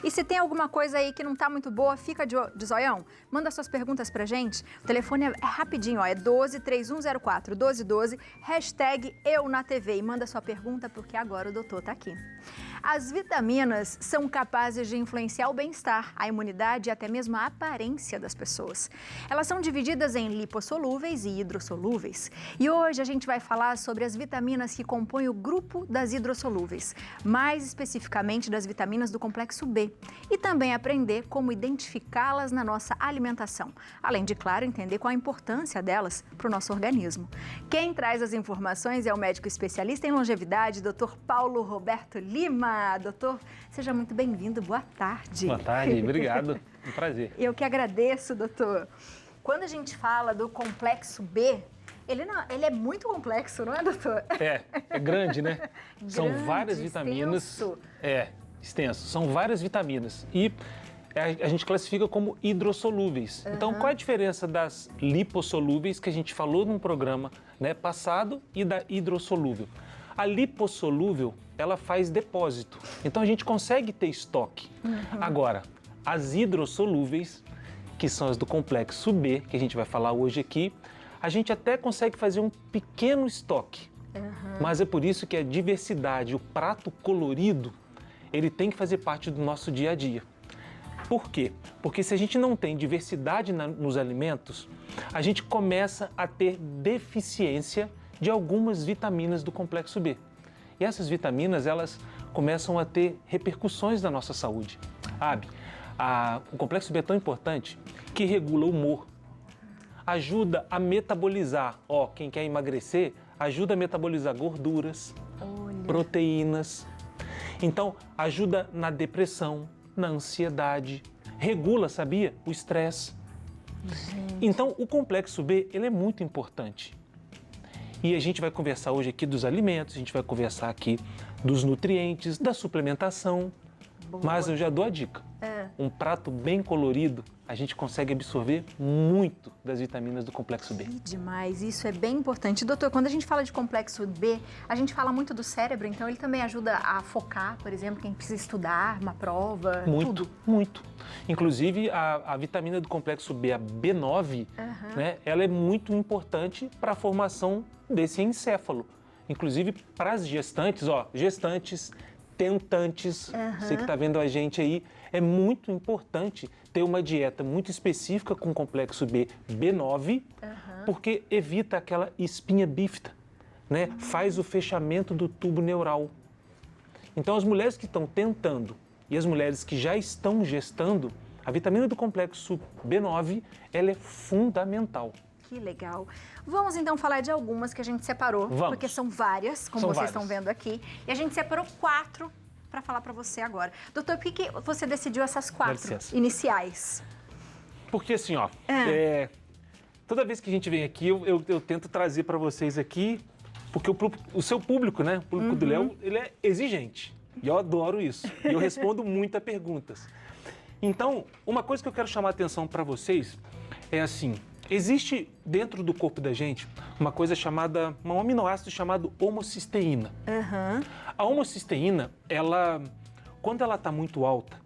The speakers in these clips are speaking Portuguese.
E se tem alguma coisa aí que não tá muito boa, fica de zoião. Manda suas perguntas pra gente. O telefone é rapidinho, ó, é 12-3104 1212, hashtag Eu na TV. E manda sua pergunta porque agora o doutor tá aqui. As vitaminas são capazes de influenciar o bem-estar, a imunidade e até mesmo a aparência das pessoas. Elas são divididas em lipossolúveis e hidrossolúveis. E hoje a gente vai falar sobre as vitaminas que compõem o grupo das hidrossolúveis, mais especificamente das vitaminas do complexo B. E também aprender como identificá-las na nossa alimentação, além de, claro, entender qual a importância delas para o nosso organismo. Quem traz as informações é o médico especialista em longevidade, Dr. Paulo Roberto Lima. Doutor, seja muito bem-vindo, boa tarde. Boa tarde, obrigado, um prazer. Eu que agradeço, doutor. Quando a gente fala do complexo B, ele é muito complexo, não é, doutor? É grande, né? Grande, são várias vitaminas. Extenso. Extenso. São várias vitaminas e a gente classifica como hidrossolúveis. Então, qual é a diferença das lipossolúveis que a gente falou num programa, né, passado e da hidrossolúvel? A lipossolúvel, ela faz depósito, então a gente consegue ter estoque. Agora, as hidrossolúveis, que são as do complexo B, que a gente vai falar hoje aqui, a gente até consegue fazer um pequeno estoque. Mas é por isso que a diversidade, o prato colorido, ele tem que fazer parte do nosso dia a dia. Por quê? Porque se a gente não tem diversidade nos alimentos, a gente começa a ter deficiência de algumas vitaminas do complexo B. E essas vitaminas, elas começam a ter repercussões na nossa saúde. O complexo B é tão importante que regula o humor, ajuda a metabolizar, quem quer emagrecer, ajuda a metabolizar gorduras, proteínas. Então, ajuda na depressão, na ansiedade, regula, sabia? O estresse. Então, o complexo B, ele é muito importante. E a gente vai conversar hoje aqui dos alimentos, a gente vai conversar aqui dos nutrientes, da suplementação. Boa. Mas eu já dou a dica. Um prato bem colorido, a gente consegue absorver muito das vitaminas do complexo B. Que demais, isso é bem importante. Doutor, quando a gente fala de complexo B, a gente fala muito do cérebro, então ele também ajuda a focar, por exemplo, quem precisa estudar, uma prova, muito, tudo. Muito. Inclusive, a vitamina do complexo B, a B9, né, ela é muito importante para a formação desse encéfalo. Inclusive, para as gestantes, gestantes, tentantes, você que está vendo a gente aí, é muito importante ter uma dieta muito específica com complexo B, B9, porque evita aquela espinha bífida, né? Faz o fechamento do tubo neural. Então, as mulheres que estão tentando e as mulheres que já estão gestando, a vitamina do complexo B9, ela é fundamental. Que legal. Vamos então falar de algumas que a gente separou, porque são várias, como vocês estão vendo aqui, e a gente separou 4 para falar para você agora. Doutor, por que você decidiu essas 4 iniciais? Porque assim, toda vez que a gente vem aqui, eu tento trazer para vocês aqui, porque o seu público, né, o público do Léo, ele é exigente, e eu adoro isso, e eu respondo muitas perguntas. Então, uma coisa que eu quero chamar a atenção para vocês é assim, existe dentro do corpo da gente um aminoácido chamado homocisteína. A homocisteína, quando ela está muito alta,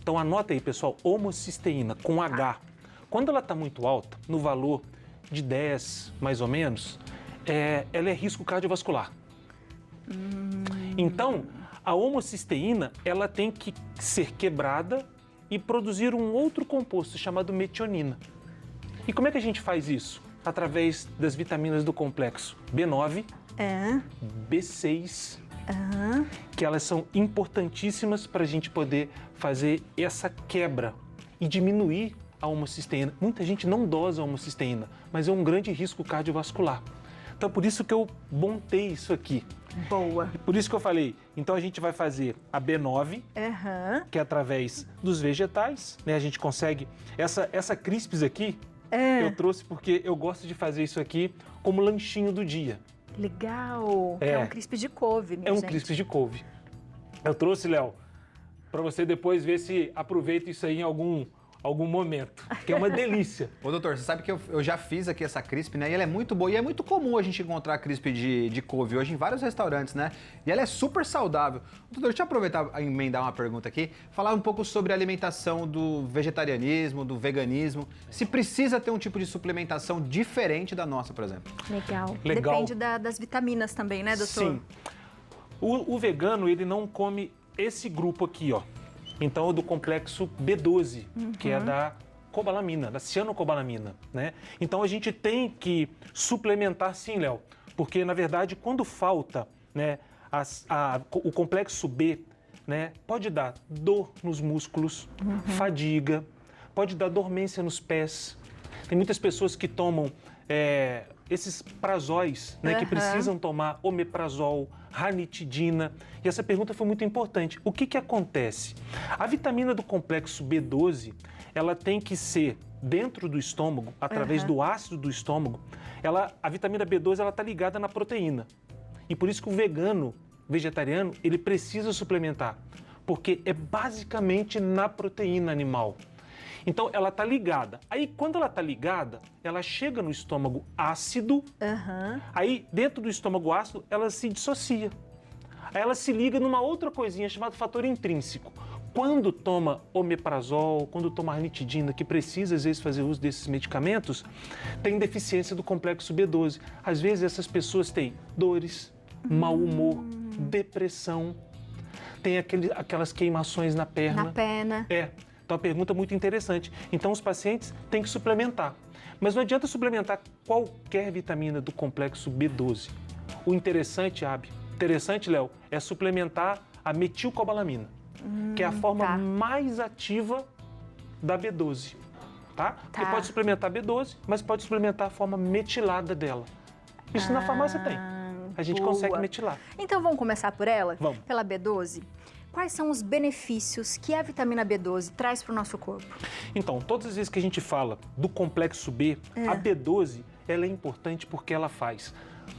então anota aí, pessoal, homocisteína com H. Quando ela está muito alta, no valor de 10, mais ou menos, ela é risco cardiovascular. Então, a homocisteína, ela tem que ser quebrada e produzir um outro composto chamado metionina. E como é que a gente faz isso? Através das vitaminas do complexo B9, B6, que elas são importantíssimas para a gente poder fazer essa quebra e diminuir a homocisteína. Muita gente não dosa a homocisteína, mas é um grande risco cardiovascular. Então, por isso que eu montei isso aqui. Boa. Por isso que eu falei, então a gente vai fazer a B9, que é através dos vegetais, né? A gente consegue, essa crispes aqui, eu trouxe porque eu gosto de fazer isso aqui como lanchinho do dia. Legal. É um crispes de couve, minha gente. Crispes de couve. Eu trouxe, Léo, para você depois ver se aproveita isso aí em algum momento, que é uma delícia. Ô, doutor, você sabe que eu já fiz aqui essa crisp, né? E ela é muito boa. E é muito comum a gente encontrar crisp de couve hoje em vários restaurantes, né? E ela é super saudável. Doutor, deixa eu aproveitar e emendar uma pergunta aqui. Falar um pouco sobre a alimentação do vegetarianismo, do veganismo. Se precisa ter um tipo de suplementação diferente da nossa, por exemplo. Legal. Legal. Depende das vitaminas também, né, doutor? Sim. O vegano, ele não come esse grupo aqui, ó. Então, é do complexo B12, que é da cobalamina, da cianocobalamina, né? Então, a gente tem que suplementar sim, Léo, porque, na verdade, quando falta, né, o complexo B, né, pode dar dor nos músculos, fadiga, pode dar dormência nos pés. Tem muitas pessoas que tomam esses prazóis, né, que precisam tomar omeprazol, ranitidina. E essa pergunta foi muito importante. O que que acontece? A vitamina do complexo B12, ela tem que ser dentro do estômago, através do ácido do estômago. A vitamina B12 ela está ligada na proteína. E por isso que o vegano, vegetariano, ele precisa suplementar, porque é basicamente na proteína animal. Então, ela está ligada. Aí, quando ela está ligada, ela chega no estômago ácido. Aí, dentro do estômago ácido, ela se dissocia. Aí, ela se liga numa outra coisinha chamada fator intrínseco. Quando toma omeprazol, quando toma ranitidina, que precisa, às vezes, fazer uso desses medicamentos, tem deficiência do complexo B12. Às vezes, essas pessoas têm dores, mau humor, depressão, tem aquelas queimações na perna. Na perna. Então, a pergunta é muito interessante. Então, os pacientes têm que suplementar. Mas não adianta suplementar qualquer vitamina do complexo B12. O interessante, Léo, é suplementar a metilcobalamina, que é a forma mais ativa da B12, tá? Porque pode suplementar B12, mas pode suplementar a forma metilada dela. Isso na farmácia tem. A gente consegue metilar. Então, vamos começar por ela? Vamos. Pela B12? Quais são os benefícios que a vitamina B12 traz para o nosso corpo? Então, todas as vezes que a gente fala do complexo B, a B12 ela é importante porque ela faz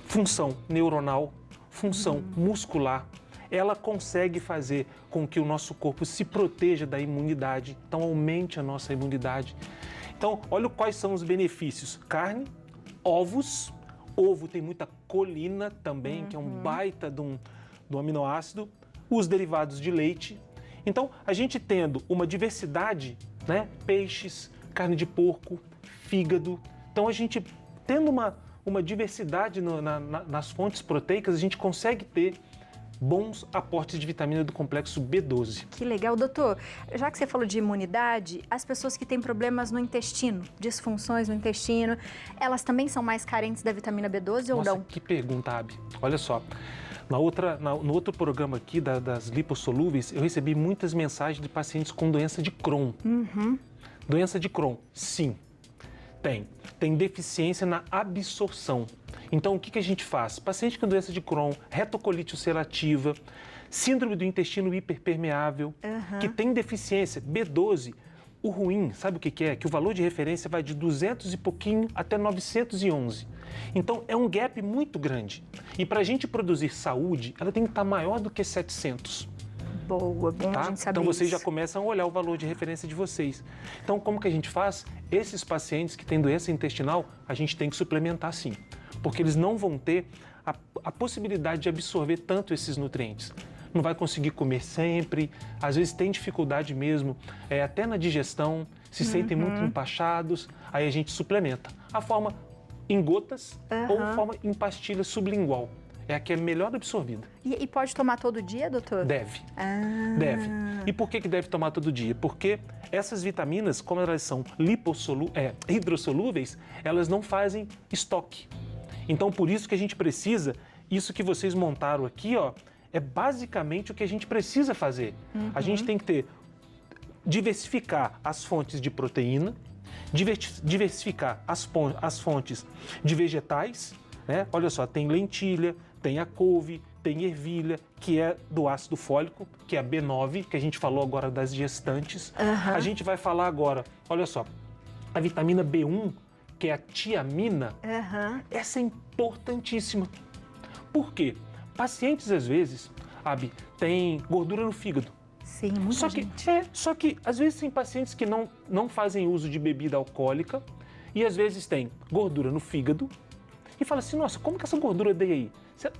função neuronal, função muscular. Ela consegue fazer com que o nosso corpo se proteja da imunidade, então aumente a nossa imunidade. Então, olha quais são os benefícios. Carne, ovos, ovo tem muita colina também, que é um baita do aminoácido. Os derivados de leite. Então, a gente tendo uma diversidade, né? Peixes, carne de porco, fígado. Então, a gente tendo uma diversidade nas fontes proteicas, a gente consegue ter bons aportes de vitamina do complexo B12. Que legal, doutor. Já que você falou de imunidade, as pessoas que têm problemas no intestino, disfunções no intestino, elas também são mais carentes da vitamina B12 ou não? Nossa, que pergunta, Abi. Olha só. No outro programa aqui das lipossolúveis, eu recebi muitas mensagens de pacientes com doença de Crohn. Doença de Crohn, sim, tem deficiência na absorção. Então, o que a gente faz? Paciente com doença de Crohn, retocolite ulcerativa, síndrome do intestino hiperpermeável, que tem deficiência B12, o ruim, sabe o que é? Que o valor de referência vai de 200 e pouquinho até 911. Então, é um gap muito grande. E para a gente produzir saúde, ela tem que estar maior do que 700. Boa, bom a gente saber Então, vocês isso. já começam a olhar o valor de referência de vocês. Então, como que a gente faz? Esses pacientes que têm doença intestinal, a gente tem que suplementar sim. Porque eles não vão ter a possibilidade de absorver tanto esses nutrientes. Não vai conseguir comer sempre, às vezes tem dificuldade mesmo, até na digestão, se sentem muito empachados, aí a gente suplementa. A forma em gotas ou forma em pastilha sublingual. É a que é melhor absorvida. E pode tomar todo dia, doutor? Deve. Deve. E por que deve tomar todo dia? Porque essas vitaminas, como elas são hidrossolúveis, elas não fazem estoque. Então, por isso que a gente precisa, isso que vocês montaram aqui, ó, é basicamente o que a gente precisa fazer. A gente tem que diversificar as fontes de proteína, diversificar as fontes de vegetais, né? Olha só, tem lentilha, tem a couve, tem ervilha, que é do ácido fólico, que é a B9, que a gente falou agora das gestantes. A gente vai falar agora, olha só, a vitamina B1, que é a tiamina, essa é importantíssima. Por quê? Pacientes, às vezes, têm gordura no fígado. Sim, muita gente. Só que às vezes tem pacientes que não fazem uso de bebida alcoólica e às vezes tem gordura no fígado e fala assim, nossa, como que essa gordura veio aí?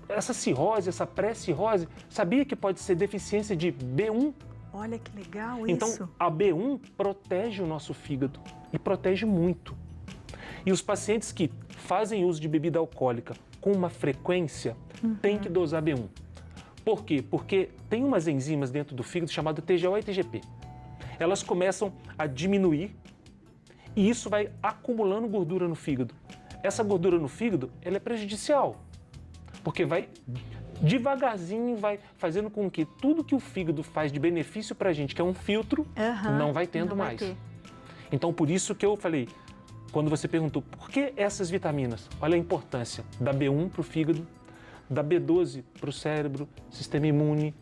Essa cirrose, essa pré-cirrose, sabia que pode ser deficiência de B1? Olha que legal então, isso. a B1 protege o nosso fígado e protege muito. E os pacientes que fazem uso de bebida alcoólica com uma frequência têm que dosar B1. Por quê? Porque tem umas enzimas dentro do fígado chamadas TGO e TGP. Elas começam a diminuir e isso vai acumulando gordura no fígado. Essa gordura no fígado, ela é prejudicial, porque vai devagarzinho, vai fazendo com que tudo que o fígado faz de benefício pra gente, que é um filtro, não vai tendo mais. Então, por isso que eu falei, quando você perguntou por que essas vitaminas, olha a importância da B1 para o fígado, da B12 para o cérebro, sistema imune.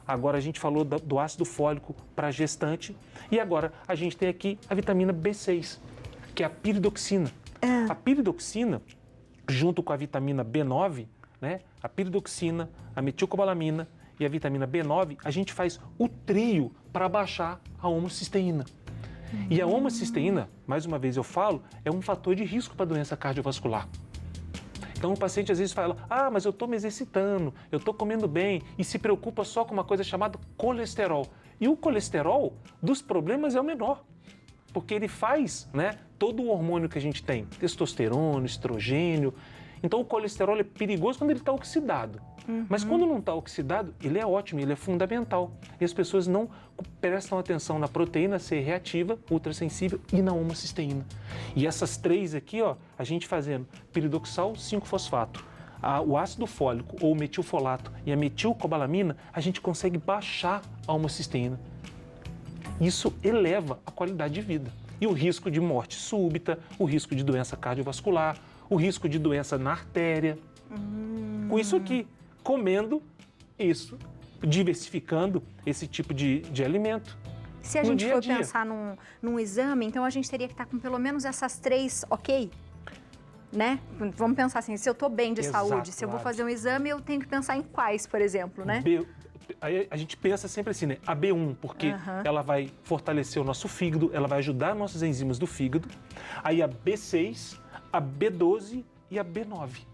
Agora a gente falou do ácido fólico para a gestante e agora a gente tem aqui a vitamina B6, que é a piridoxina. A piridoxina, junto com a vitamina B9, né, a piridoxina, a metilcobalamina e a vitamina B9, a gente faz o trio para baixar a homocisteína. E a homocisteína, mais uma vez eu falo, é um fator de risco para a doença cardiovascular. Então o paciente às vezes fala, mas eu estou me exercitando, eu estou comendo bem e se preocupa só com uma coisa chamada colesterol. E o colesterol dos problemas é o menor, porque ele faz, né, todo o hormônio que a gente tem, testosterona, estrogênio. Então o colesterol é perigoso quando ele está oxidado. Mas quando não está oxidado, ele é ótimo, ele é fundamental. E as pessoas não prestam atenção na proteína C reativa, ultrassensível e na homocisteína. E essas três aqui, ó, a gente fazendo piridoxal 5-fosfato, o ácido fólico ou metilfolato e a metilcobalamina, a gente consegue baixar a homocisteína. Isso eleva a qualidade de vida. E o risco de morte súbita, o risco de doença cardiovascular, o risco de doença na artéria. Com isso aqui, comendo isso, diversificando esse tipo de alimento. Se a gente for pensar num exame, então a gente teria que estar com pelo menos essas três, ok? Né? Vamos pensar assim, se eu estou bem de saúde, se eu vou fazer um exame, eu tenho que pensar em quais, por exemplo, né? Aí a gente pensa sempre assim, né? A B1, porque ela vai fortalecer o nosso fígado, ela vai ajudar nossas enzimas do fígado. Aí a B6, a B12 e a B9.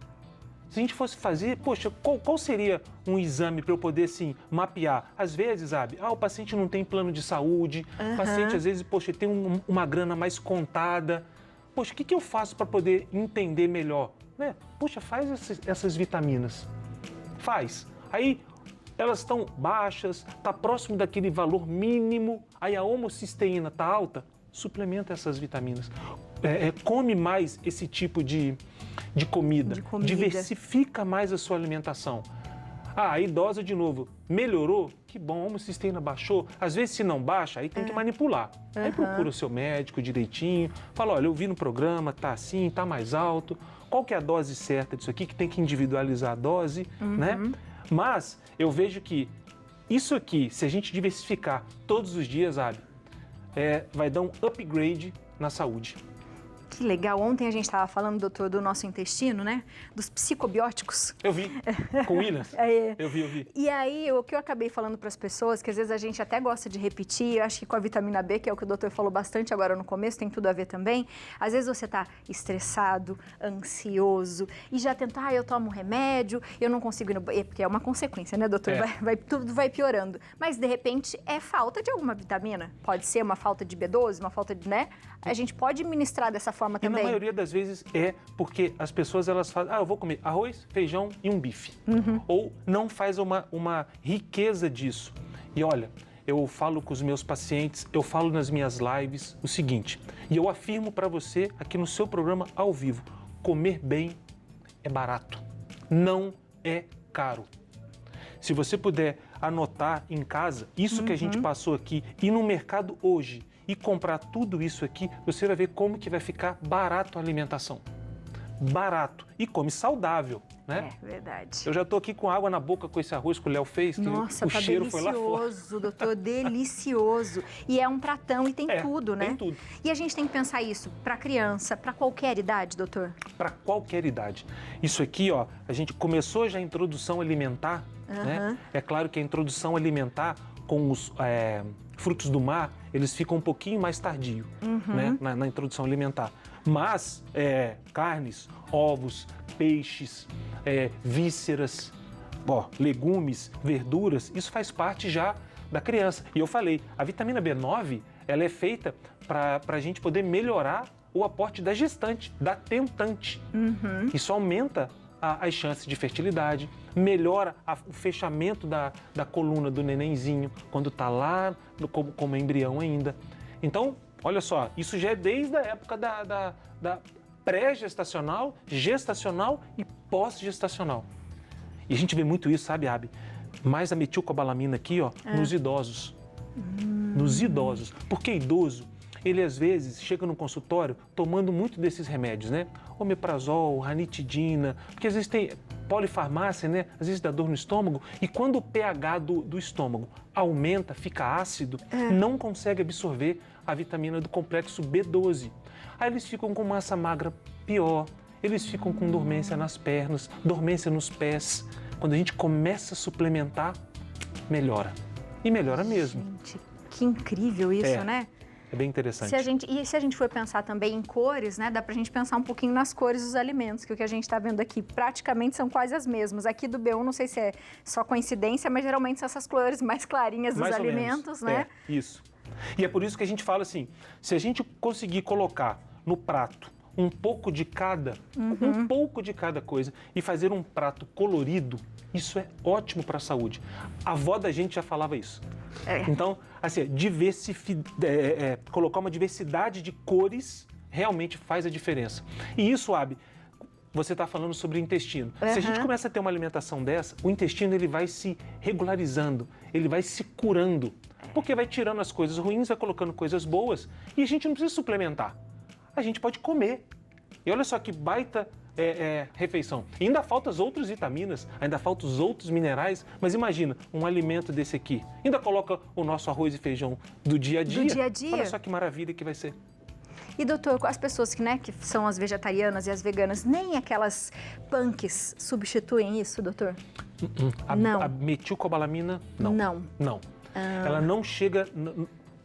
Se a gente fosse fazer, poxa, qual seria um exame para eu poder, assim, mapear? Às vezes, sabe, o paciente não tem plano de saúde, o paciente, às vezes, poxa, tem uma grana mais contada. Poxa, o que eu faço para poder entender melhor? Né? Poxa, faz essas vitaminas. Faz. Aí, elas estão baixas, está próximo daquele valor mínimo, aí a homocisteína está alta, suplementa essas vitaminas. Come mais esse tipo de comida, diversifica mais a sua alimentação. Aí dosa de novo, melhorou? Que bom, a homocisteína baixou. Às vezes, se não baixa, aí tem que manipular. Aí procura o seu médico direitinho, fala, olha, eu vi no programa, tá assim, tá mais alto. Qual que é a dose certa disso aqui? Que tem que individualizar a dose, né? Mas eu vejo que isso aqui, se a gente diversificar todos os dias, sabe, vai dar um upgrade na saúde. Que legal. Ontem a gente estava falando, doutor, do nosso intestino, né? Dos psicobióticos. Eu vi, com o Williams. Eu vi. E aí, o que eu acabei falando para as pessoas, que às vezes a gente até gosta de repetir, eu acho que com a vitamina B, que é o que o doutor falou bastante agora no começo, tem tudo a ver também. Às vezes você está estressado, ansioso, e já tenta, eu tomo remédio, eu não consigo ir no banheiro, porque é uma consequência, né, doutor? Tudo vai piorando. Mas, de repente, é falta de alguma vitamina. Pode ser uma falta de B12, uma falta de, né? A gente pode ministrar dessa forma também. E na maioria das vezes é porque as pessoas elas fazem, eu vou comer arroz, feijão e um bife. Ou não faz uma riqueza disso. E olha, eu falo com os meus pacientes, eu falo nas minhas lives o seguinte, e eu afirmo para você aqui no seu programa ao vivo, comer bem é barato, não é caro. Se você puder anotar em casa isso que a gente passou aqui e no mercado hoje, e comprar tudo isso aqui, você vai ver como que vai ficar barato a alimentação. Barato. E come saudável, né? É verdade. Eu já estou aqui com água na boca com esse arroz que o Léo fez, que Nossa, o cheiro foi lá fora. Delicioso, doutor, delicioso. E é um pratão e tem tudo, né? Tem tudo. E a gente tem que pensar isso para criança, para qualquer idade, doutor? Para qualquer idade. Isso aqui, ó, a gente começou já a introdução alimentar, né? É claro que a introdução alimentar com os frutos do mar, eles ficam um pouquinho mais tardio, né, na introdução alimentar. Mas carnes, ovos, peixes, vísceras, legumes, verduras, isso faz parte já da criança. E eu falei, a vitamina B9, ela é feita para a gente poder melhorar o aporte da gestante, da tentante. Isso aumenta as chances de fertilidade, melhora o fechamento da coluna do nenenzinho, quando está lá como embrião ainda. Então, olha só, isso já é desde a época da pré-gestacional, gestacional e pós-gestacional. E a gente vê muito isso, sabe, Abi? Mais a metilcobalamina aqui, nos idosos. Nos idosos. Porque idoso, ele às vezes chega no consultório tomando muito desses remédios, né? Omeprazol, ranitidina, porque às vezes tem polifarmácia, né? Às vezes dá dor no estômago. E quando o pH do estômago aumenta, fica ácido, não consegue absorver a vitamina do complexo B12. Aí eles ficam com massa magra pior, eles ficam com dormência nas pernas, dormência nos pés. Quando a gente começa a suplementar, melhora. E melhora mesmo. Gente, que incrível isso, né? É bem interessante. Se a gente for pensar também em cores, né, dá pra gente pensar um pouquinho nas cores dos alimentos, que o que a gente está vendo aqui praticamente são quase as mesmas. Aqui do B1, não sei se é só coincidência, mas geralmente são essas cores mais clarinhas dos alimentos, né? Isso. E é por isso que a gente fala assim, se a gente conseguir colocar no prato um pouco de cada, um pouco de cada coisa e fazer um prato colorido, isso é ótimo para a saúde. A avó da gente já falava isso. Então, assim, colocar uma diversidade de cores realmente faz a diferença. E isso, Abi, você está falando sobre o intestino. Se a gente começa a ter uma alimentação dessa, o intestino ele vai se regularizando, ele vai se curando, porque vai tirando as coisas ruins, vai colocando coisas boas e a gente não precisa suplementar. A gente pode comer. E olha só que baita refeição. E ainda faltam as outras vitaminas, ainda faltam os outros minerais, mas imagina, um alimento desse aqui. Ainda coloca o nosso arroz e feijão do dia a dia. Do dia a dia. Olha só que maravilha que vai ser. E doutor, as pessoas que são as vegetarianas e as veganas, nem aquelas punks substituem isso, doutor? Não. A metilcobalamina, não. Não. Ela não chega...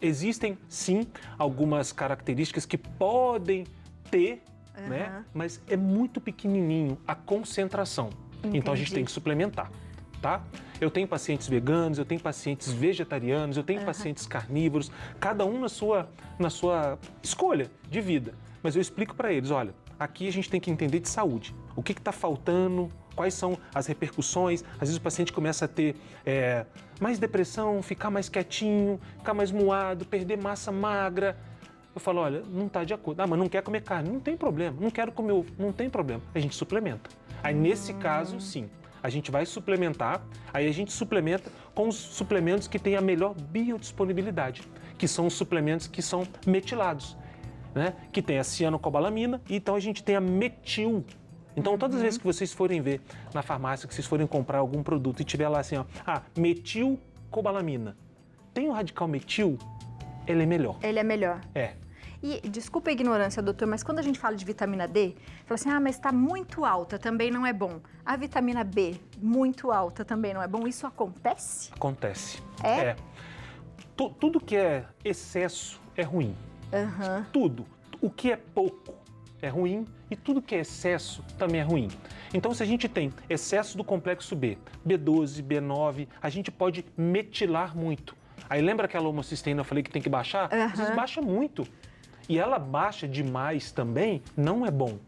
Existem, sim, algumas características que podem ter, né? Mas é muito pequenininho a concentração. Entendi. Então, a gente tem que suplementar, tá? Eu tenho pacientes veganos, eu tenho pacientes vegetarianos, eu tenho pacientes carnívoros, cada um na sua escolha de vida. Mas eu explico para eles, olha, aqui a gente tem que entender de saúde. O que está faltando, quais são as repercussões. Às vezes o paciente começa a ter mais depressão, ficar mais quietinho, ficar mais moado, perder massa magra. Eu falo, olha, não está de acordo. Ah, mas não quer comer carne. Não tem problema, não quero comer, não tem problema. A gente suplementa. Aí nesse caso, sim, a gente vai suplementar, aí a gente suplementa com os suplementos que têm a melhor biodisponibilidade, que são os suplementos que são metilados, né? Que tem a cianocobalamina, e então a gente tem a metil. Então, todas as vezes que vocês forem ver na farmácia, que vocês forem comprar algum produto e tiver lá assim, metilcobalamina, tem o radical metil, ele é melhor. Ele é melhor. É. E, desculpa a ignorância, doutor, mas quando a gente fala de vitamina D, fala assim, mas está muito alta, também não é bom. A vitamina B, muito alta, também não é bom. Isso acontece? Acontece. É? Tudo que é excesso é ruim. Tudo. O que é pouco é ruim e tudo que é excesso também é ruim. Então, se a gente tem excesso do complexo B, B12, B9, a gente pode metilar muito. Aí lembra aquela homocisteína, eu falei que tem que baixar? Às vezes baixa muito. E ela baixa demais também, não é bom.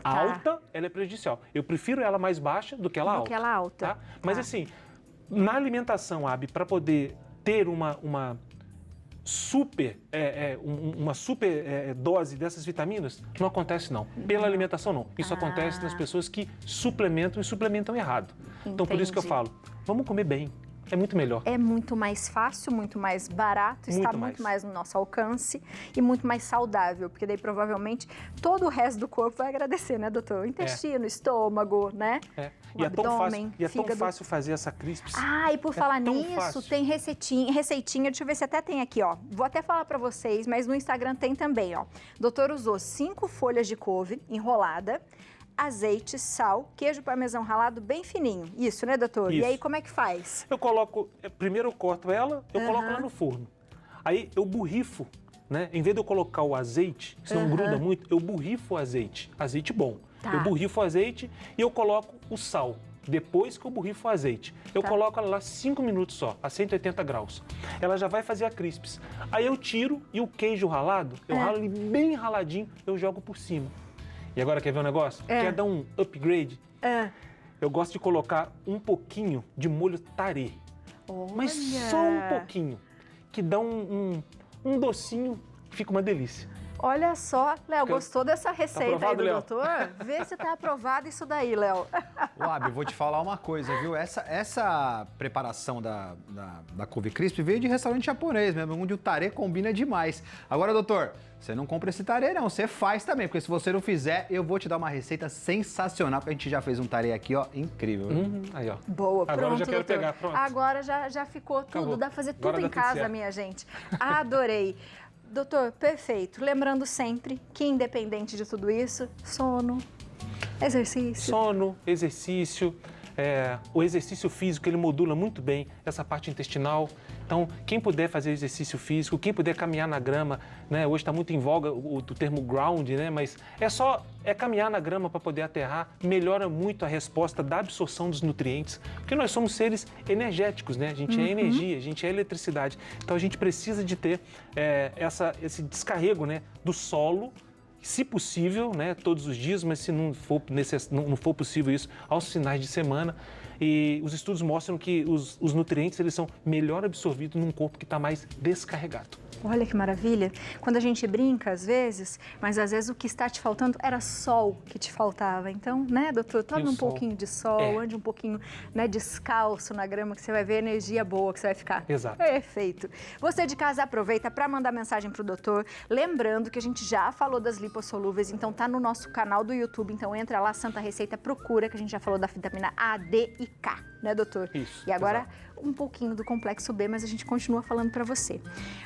Alta, ela é prejudicial. Eu prefiro ela mais baixa do que ela alta. Do que ela alta. Tá? Mas assim, na alimentação, Abi, para poder ter uma super dose dessas vitaminas, não acontece não. Pela alimentação não. Isso acontece nas pessoas que suplementam e suplementam errado. Então por isso que eu falo, vamos comer bem. É muito melhor. É muito mais fácil, muito mais barato, está muito mais no nosso alcance e muito mais saudável, porque daí provavelmente todo o resto do corpo vai agradecer, né, doutor? O intestino, estômago, né? O abdômen, é tão fácil fazer essa crisps. E por falar nisso, tem receitinha, deixa eu ver se até tem aqui, ó. Vou até falar para vocês, mas no Instagram tem também, ó. O doutor usou 5 folhas de couve enrolada, azeite, sal, queijo parmesão ralado bem fininho. Isso, né, doutor? Isso. E aí, como é que faz? Eu coloco, primeiro eu corto ela, eu coloco ela no forno. Aí eu borrifo, né? Em vez de eu colocar o azeite, se não gruda muito, eu borrifo o azeite. Azeite bom. Tá. Eu borrifo o azeite e eu coloco o sal. Depois que eu borrifo o azeite, eu coloco ela lá 5 minutos só, a 180 graus. Ela já vai fazer a crisps. Aí eu tiro e o queijo ralado, eu ralo ele bem raladinho, eu jogo por cima. E agora quer ver um negócio? Quer dar um upgrade? Eu gosto de colocar um pouquinho de molho tarê. Mas só um pouquinho, que dá um docinho, fica uma delícia. Olha só, Léo, gostou dessa receita aprovado, aí do Léo? doutor? Vê se tá aprovado isso daí, Léo. Abi, vou te falar uma coisa, viu? Essa preparação da couve crisp veio de restaurante japonês mesmo, onde o tarê combina demais. Agora, doutor, você não compra esse tarê não, você faz também, porque se você não fizer, eu vou te dar uma receita sensacional, porque a gente já fez um tarê aqui, ó, incrível. Aí, ó. Boa, Agora pronto, eu já quero doutor. pegar, pronto. Agora já ficou tudo, Acabou. dá pra fazer Agora tudo em dá tudo casa, certo. minha gente. Adorei. Doutor, perfeito. Lembrando sempre que, independente de tudo isso, sono, exercício. Sono, exercício, o exercício físico, ele modula muito bem essa parte intestinal. Então, quem puder fazer exercício físico, quem puder caminhar na grama, né? Hoje está muito em voga o termo ground, né? Mas é caminhar na grama para poder aterrar, melhora muito a resposta da absorção dos nutrientes, porque nós somos seres energéticos, né? A gente é energia, a gente é eletricidade. Então, a gente precisa de ter esse descarrego, né? Do solo, se possível, né, todos os dias, mas se não for possível isso, aos finais de semana. E os estudos mostram que os nutrientes eles são melhor absorvidos num corpo que está mais descarregado. Olha que maravilha. Quando a gente brinca, às vezes, mas às vezes o que está te faltando era sol que te faltava. Então, né, doutor, tome um pouquinho de sol, ande um pouquinho, né, descalço na grama, que você vai ver a energia boa que você vai ficar. Exato. Perfeito. Você de casa aproveita para mandar mensagem pro doutor. Lembrando que a gente já falou das lipossolúveis, então tá no nosso canal do YouTube. Então entra lá, Santa Receita, procura, que a gente já falou da vitamina A, D e K, né, doutor? Isso, E agora, exato. um pouquinho do complexo B, mas a gente continua falando para você.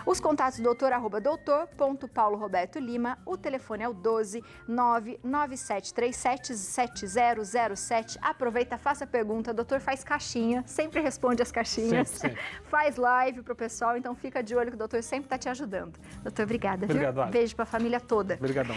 Os contatos doutor@doutor.paulorobertolima, o telefone é o 12 99737 7007. Aproveita, faça a pergunta, o doutor faz caixinha, sempre responde as caixinhas. Sempre. Faz live pro pessoal, então fica de olho que o doutor sempre tá te ajudando. Doutor, obrigada, Obrigado, viu? Ana. Beijo pra família toda. Obrigadão.